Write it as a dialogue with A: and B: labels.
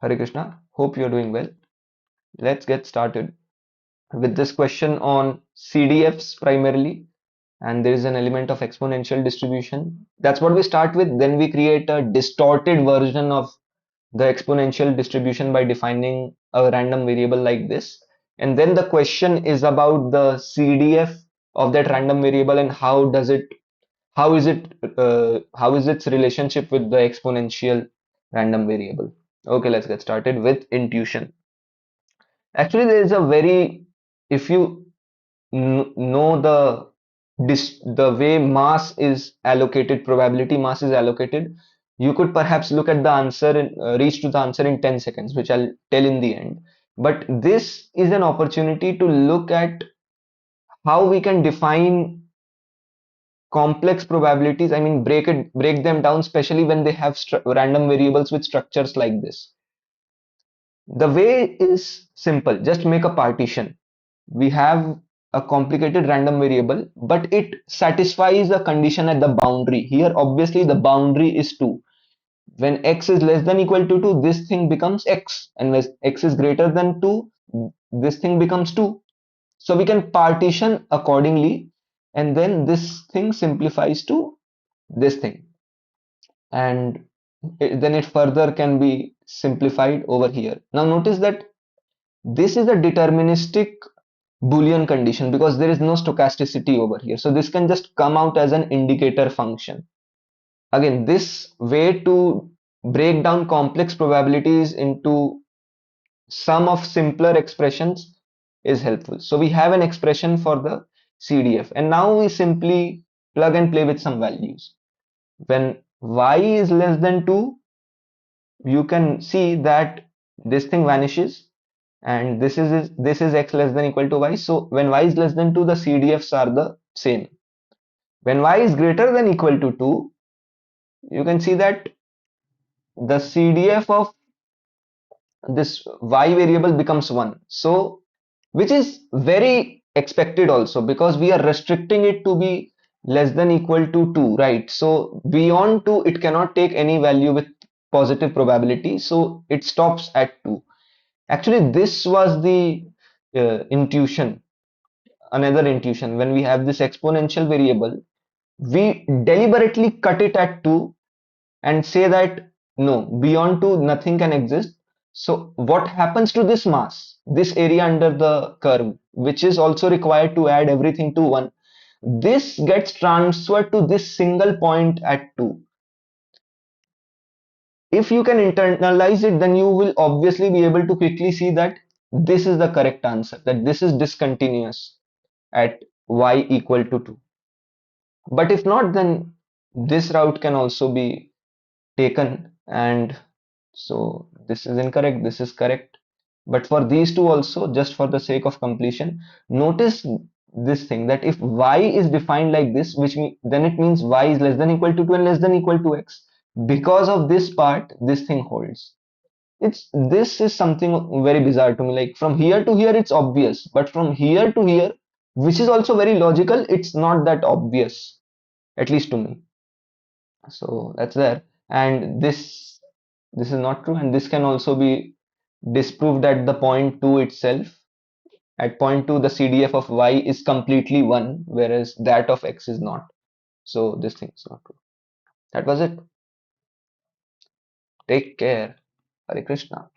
A: Hare Krishna. Hope you're doing well. Let's get started with this question on CDFs primarily. And there is an element of exponential distribution. That's what we start with. Then we create a distorted version of the exponential distribution by defining a random variable like this. And then the question is about the CDF of that random variable and how is its relationship with the exponential random variable. Okay, let's get started with intuition. Actually, there is a very, if you know the way mass is allocated, probability mass is allocated, you could perhaps look at the answer and reach to the answer in 10 seconds, which I'll tell in the end. But this is an opportunity to look at how we can define complex probabilities. I mean, break them down, especially when they have random variables with structures like this. The way is simple. Just make a partition. We have a complicated random variable, but it satisfies a condition at the boundary. Here, obviously, the boundary is 2. When x is less than equal to 2, this thing becomes x. And when x is greater than 2, this thing becomes 2. So we can partition accordingly. And then this thing simplifies to this thing. And then it further can be simplified over here. Now notice that this is a deterministic Boolean condition because there is no stochasticity over here. So this can just come out as an indicator function. Again, this way to break down complex probabilities into sum of simpler expressions is helpful. So we have an expression for the CDF, and now we simply plug and play with some values. When y is less than 2, you can see that this thing vanishes, and this is x less than equal to y. So when y is less than 2, the CDFs are the same. When y is greater than equal to 2, you can see that the CDF of this y variable becomes 1. So which is very expected also, because we are restricting it to be less than equal to 2, right? So beyond 2 it cannot take any value with positive probability, so it stops at 2. Actually, this was the intuition. Another intuition, when we have this exponential variable, we deliberately cut it at 2 and say that no, beyond 2 nothing can exist. So what happens to this mass, this area under the curve, which is also required to add everything to 1? This gets transferred to this single point at 2. If you can internalize it, then you will obviously be able to quickly see that this is the correct answer, that this is discontinuous at y equal to 2. But if not, then this route can also be taken, and so this is incorrect, this is correct. But for these two also, just for the sake of completion, notice this thing, that if y is defined like this, then it means y is less than equal to 2 and less than equal to x. Because of this part, this thing holds. This is something very bizarre to me. Like from here to here it's obvious, but from here to here, which is also very logical, it's not that obvious, at least to me. So that's there. And this is not true, and this can also be disproved at the point 2 itself. At point 2, the CDF of y is completely 1, whereas that of x is not. So this thing is not true. That was it. Take care. Hare Krishna.